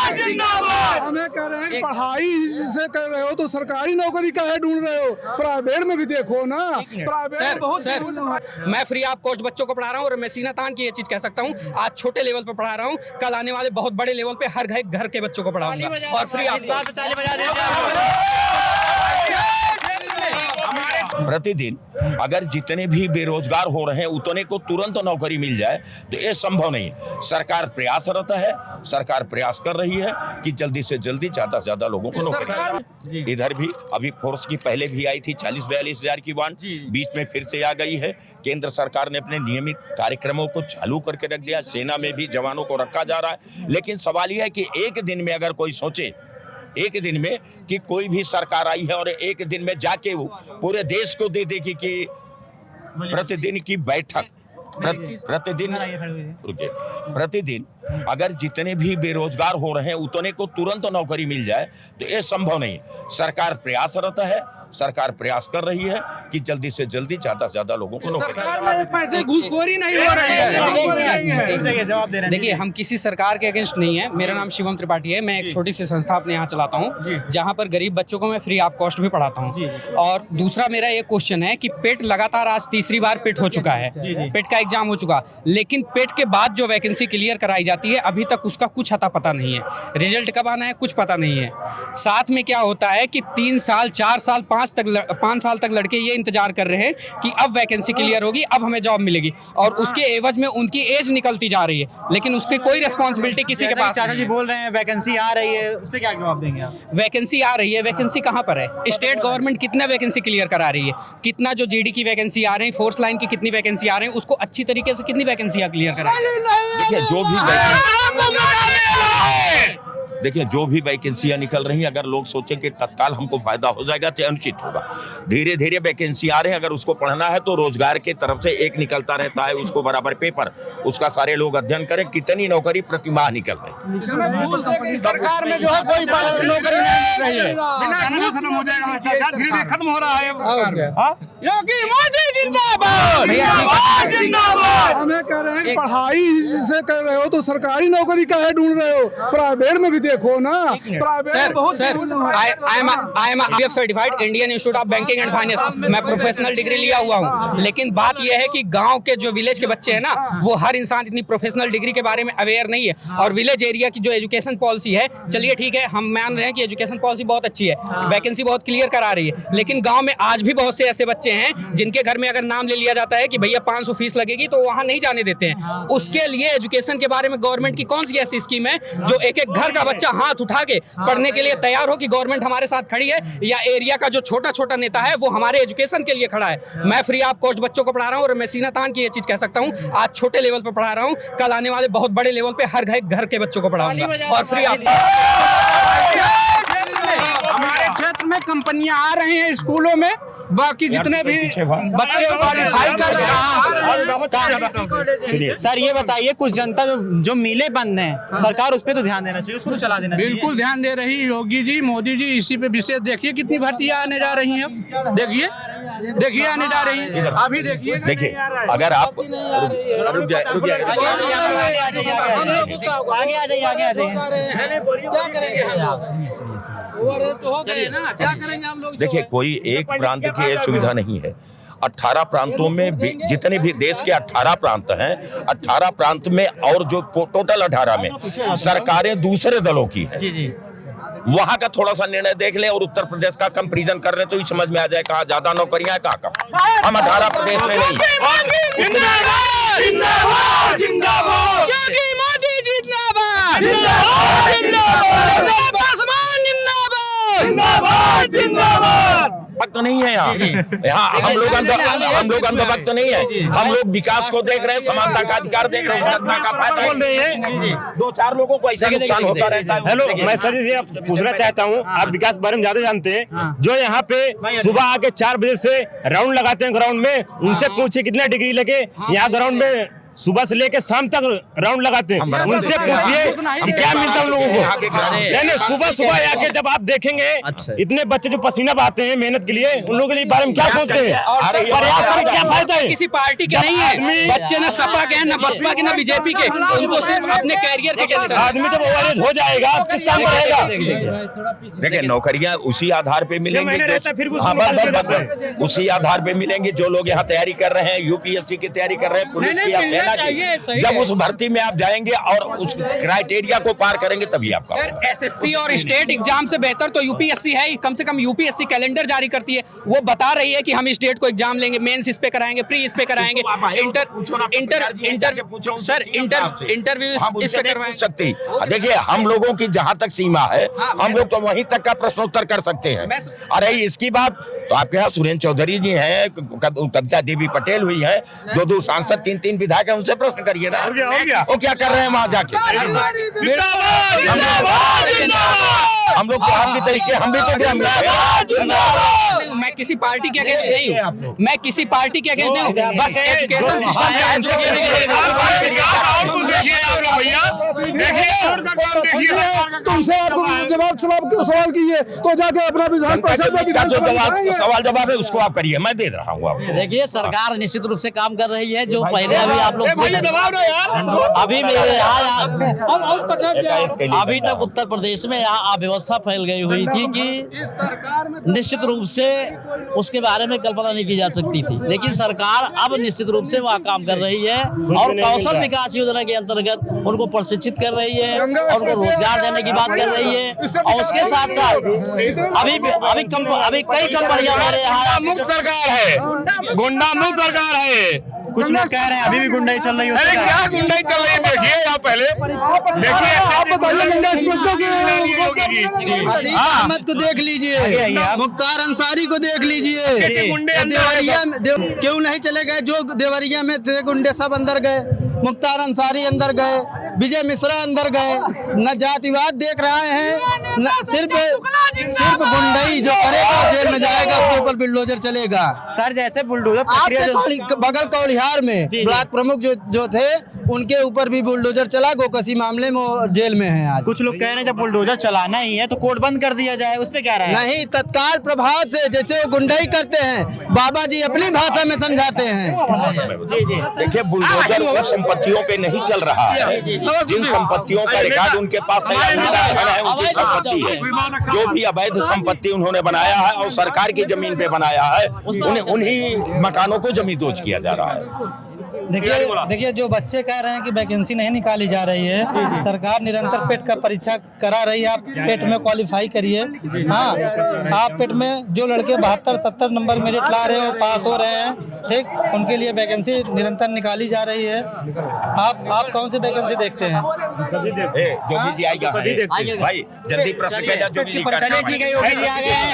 हमें कह रहे हैं पढ़ाई से कर रहे हो तो सरकारी नौकरी काहे ढूंढ रहे हो, प्राइवेट में भी देखो ना। प्राइवेट बहुत सर मैं फ्री ऑफ कॉस्ट बच्चों को पढ़ा रहा हूँ और मैं सीना तान की ये चीज कह सकता हूँ, आज छोटे लेवल पे पढ़ा रहा हूँ, कल आने वाले बहुत बड़े लेवल पे हर घर के बच्चों को पढ़ाऊंगा और फ्री ऑफ। प्रतिदिन अगर जितने भी बेरोजगार हो रहे हैं उतने को तुरंत नौकरी मिल जाए तो ये संभव नहीं। सरकार प्रयासरत है, सरकार प्रयास कर रही है कि जल्दी से जल्दी ज्यादा से ज्यादा लोगों को नौकरी। इधर भी अभी फोर्स की पहले भी आई थी 40-42 हजार की बांड, बीच में फिर से आ गई है। केंद्र सरकार ने अपने नियमित कार्यक्रमों को चालू करके रख दिया, सेना में भी जवानों को रखा जा रहा है। लेकिन सवाल यह है कि एक दिन में अगर कोई सोचे, एक दिन में कि कोई भी सरकार आई है और एक दिन में जाके वो पूरे देश को दे देगी कि प्रतिदिन की बैठक प्रतिदिन अगर जितने भी बेरोजगार हो रहे हैं उतने को तुरंत नौकरी मिल जाए तो ये संभव नहीं। सरकार प्रयासरत है, सरकार प्रयास कर रही है कि जल्दी से जल्दी ज्यादा से ज्यादा लोगों को नौकरी। घूसखोरी नहीं हो रही है। देखिए हम किसी सरकार के अगेंस्ट नहीं है। मेरा नाम शिवम त्रिपाठी है, मैं एक छोटी सी संस्था अपने यहाँ चलाता हूँ जहाँ पर गरीब बच्चों को मैं फ्री ऑफ कॉस्ट भी पढ़ाता हूँ। और दूसरा मेरा ये क्वेश्चन है कि पेट लगातार आज तीसरी बार पेट हो चुका है, पेट का एग्जाम हो चुका, लेकिन पेट के बाद जो वैकेंसी क्लियर कराई जाती है अभी तक उसका कुछ अता पता नहीं है। रिजल्ट कब आना है कुछ पता नहीं है। साथ में क्या होता है कि 3 साल 4 साल 5 साल तक लड़के ये इंतजार कर रहे हैं कि अब वैकेंसी क्लियर होगी, अब हमें जॉब मिलेगी, और उसके एवज में उनकी एज निकलती जा रही है, लेकिन उसकी कोई रिस्पॉन्सिबिलिटी किसी के पास। चाचा जी बोल रहे हैं वैकेंसी आ रही है, उस पर क्या जवाब देंगे आप? वैकेंसी आ रही है, वैकेंसी कहाँ पर है? स्टेट गवर्नमेंट कितना वैकेंसी क्लियर करा रही है, कितना जो जीडी की वैकेंसी आ रही है, फोर्स लाइन की कितनी वैकेंसी आ रही है, उसको अच्छी तरीके से कितनी वैकेंसियां क्लियर करा रही है। देखिए जो भी वैकेंसियां निकल रही हैं, अगर लोग सोचें कि तत्काल हमको फायदा हो जाएगा तो अनुचित होगा। धीरे धीरे वैकेंसी आ रहे हैं, अगर उसको पढ़ना है तो रोजगार के तरफ से एक निकलता रहता है, उसको बराबर पेपर, उसका सारे लोग अध्ययन करें कितनी नौकरी प्रति माह निकल रही। सरकार में जो है कोई नौकरी नहीं मिल रही है, खत्म हो जाएगा, धीरे खत्म हो रहा है। योगी मोदी जिंदाबाद, जिंदाबाद। हमें कह रहे हैं पढ़ाई से कर रहे हो तो सरकारी नौकरी काहे ढूंढ रहे हो, प्राइवेट में भी देखो ना। I am certified Indian institute of banking and finance, मैं प्रोफेशनल डिग्री लिया हुआ हूँ। लेकिन बात यह है कि गांव के जो विलेज के बच्चे हैं ना, वो हर इंसान इतनी प्रोफेशनल डिग्री के बारे में अवेयर नहीं है। और विलेज एरिया की जो एजुकेशन पॉलिसी है, चलिए ठीक है हम मान रहे हैं कि एजुकेशन पॉलिसी बहुत अच्छी है, वैकेंसी बहुत क्लियर करा रही है, लेकिन गाँव में आज भी बहुत से ऐसे बच्चे हैं जिनके घर में अगर नाम ले लिया जाता है कि भैया 500 फीस लगेगी तो वहाँ नहीं जाने देते हैं। उसके लिए एजुकेशन के बारे में गवर्नमेंट की कौन सी ऐसी स्कीम है जो एक एक घर का बच्चा हाथ उठा के पढ़ने के लिए तैयार हो कि गवर्नमेंट हमारे साथ खड़ी है, या एरिया का जो छोटा छोटा नेता है वो हमारे एजुकेशन के लिए खड़ा है। मैं फ्री ऑफ कॉस्ट बच्चों को पढ़ा रहा हूँ और मैं सीना तान की ये चीज कह सकता हूँ, आज छोटे लेवल पे पढ़ा रहा हूँ, कल आने वाले बहुत बड़े लेवल पे हर घर के बच्चों को पढ़ाऊंगा और फ्री ऑफ। हमारे क्षेत्र में कंपनियां आ रही हैं स्कूलों में, बाकी जितने भी बच्चे क्वालिफाई कर रहे हैं। सर ये बताइए, कुछ जनता जो मिले बंद हैं, सरकार उस पर तो ध्यान देना चाहिए, उसको तो चला देना चाहिए। बिल्कुल ध्यान दे रही योगी जी, मोदी जी इसी पे विशेष देखिए कितनी भर्तियां आने जा रही हैं। देखिए आने जा रही है, अभी देखिए अगर आप देखिए कोई एक प्रांत की ये सुविधा नहीं है। 18 प्रांतों में जितने भी देश के 18 प्रांत हैं, 18 प्रांत में और जो टोटल 18 में सरकारें दूसरे दलों की है। वहां का थोड़ा सा निर्णय देख लें और उत्तर प्रदेश का कंपैरिजन कर लें तो ही समझ में आ जाए कहाँ ज्यादा नौकरियां कहाँ कम। हम 18 प्रदेश में नहीं। वक्त नहीं है यहाँ हम लोग अंधभक्त नहीं है। हम लोग विकास को देख रहे हैं, समानता का अधिकार देख रहे हैं, जनता का फायदा बोल रहे हैं। 2-4 लोगों को ऐसा नुकसान होता रहता है। हेलो, मैं सर जी पूछना चाहता हूँ, आप विकास बारे में ज्यादा जानते हैं, जो यहाँ पे सुबह आके 4 बजे से राउंड लगाते हैं ग्राउंड में, उनसे पूछिए कितना डिग्री लगे यहाँ ग्राउंड में सुबह से लेकर शाम तक राउंड लगाते हैं, उनसे पूछिए कि क्या मिलता है उन लोगों को। नहीं, सुबह सुबह आके जब आप देखेंगे इतने बच्चे जो पसीना बहाते हैं मेहनत के लिए, उन लोगों के बारे में क्या सोचते हैं? प्रयास करके क्या फायदा है? किसी पार्टी के नहीं है बच्चे, ना सपा के, ना बसपा के, ना बीजेपी के, उनको सिर्फ अपने कैरियर के टेंशन। आदमी जब ओवरएज हो जाएगा किस काम करेगा? देखिए नौकरियां उसी आधार पे मिलेंगी, उसी आधार पे मिलेंगी जो लोग यहाँ तैयारी कर रहे हैं, यूपीएससी की तैयारी कर रहे हैं, पुलिस की या सेना की। जब उस भर्ती में आप जाएंगे और उस क्राइटेरिया को पार करेंगे तभी आपका। सर एसएससी और स्टेट एग्जाम से बेहतर तो यूपीएससी है ही। कम से कम यूपीएससी कैलेंडर जारी करती है, वो बता रही है कि हम स्टेट को एग्जाम लेंगे, मेंस इस पे कराएंगे, प्री इस पे कराएंगे, इंटरव्यू इस पे करवाएंगे। सकती देखिए हम लोगों की जहां तक सीमा है हम लोग तो वहीं तक का प्रश्नोत्तर कर सकते हैं। अरे इसकी बात तो आपके यहाँ सुरेंद्र चौधरी जी हैं, कविता देवी पटेल हुई है, 2 सांसद 3 विधायक हैं, उनसे प्रश्न करिए ना वो क्या कर रहे हैं वहां जाके। हम लोग हम भी तरीके हम भी तो मैं किसी पार्टी के अगेंस्ट नहीं हूँ, मैं किसी पार्टी के अगेंस्ट नहीं हूँ, बस एजुकेशन तुमसे जवाब सवाल कीजिए तो जाके अपना विधान परिषद में सवाल जवाब है उसको आप करिए, मैं दे रहा हूँ आपको। देखिए सरकार निश्चित रूप से काम कर रही है, जो पहले अभी आप लोग अभी मेरे यहाँ अभी तक उत्तर प्रदेश में यहाँ अव्यवस्था फैल गई हुई थी कि निश्चित रूप से उसके बारे में कल्पना नहीं की जा सकती थी, लेकिन सरकार अब निश्चित रूप से वहाँ काम कर रही है और कौशल विकास योजना के अंतर्गत उनको प्रशिक्षित कर रही है और उनको रोजगार देने की बात कर रही है। और उसके साथ साथ अभी कई कंपनियां हमारे यहाँ मुक्त सरकार है, गुंडा मुक्त सरकार है। कुछ लोग कह रहे हैं अभी भी गुंडाई चल रही है। अरे क्या गुंडाई चल रही है देखिए आप पहले देखिए आप अहमद को देख लीजिए, मुख्तार अंसारी को देख लीजिए, देवरिया क्यों नहीं चले गए? जो देवरिया में थे गुंडे सब अंदर गए, मुख्तार अंसारी अंदर गए, विजय मिश्रा अंदर गए। न जातिवाद देख रहे हैं, न सिर्फ गुंडई जो करेगा जेल में जाएगा, उसके ऊपर बुलडोजर चलेगा। सर जैसे बुलडोजर बगल कौलिहार में ब्लॉक प्रमुख जो थे उनके ऊपर भी बुलडोजर चला, गोकसी मामले में वो जेल में है आज। कुछ लोग कह रहे हैं जब बुलडोजर चलाना ही है तो कोर्ट बंद कर दिया जाए, उस पे क्या राय है? नहीं, तत्काल प्रभाव से जैसे वो गुंडाई करते हैं, बाबा जी अपनी भाषा में समझाते हैं। देखिए बुलडोजर उन संपत्तियों पे नहीं चल रहा है जिन संपत्तियों का रिकॉर्ड उनके पास है, उनकी संपत्ति है। जो भी अवैध संपत्ति उन्होंने बनाया है और सरकार की जमीन पे बनाया है, उन्हीं मकानों को जमींदोज किया जा रहा है। देखिए जो बच्चे कह रहे हैं कि वैकेंसी नहीं निकाली जा रही है, सरकार निरंतर पेट का परीक्षा करा रही है। आप पेट में क्वालिफाई करिए। हाँ, आप पेट में जो लड़के 72-70 नंबर मेरिट ला रहे हैं वो पास हो रहे हैं, ठीक, उनके लिए वैकेंसी निरंतर निकाली जा रही है। आप कौन सी वैकेंसी देखते हैं? जो भी जी आएगा सभी देखते हैं भाई, जल्दी प्रश्न किया जो भी चलिए ठीक है, योगी जी आ गए हैं।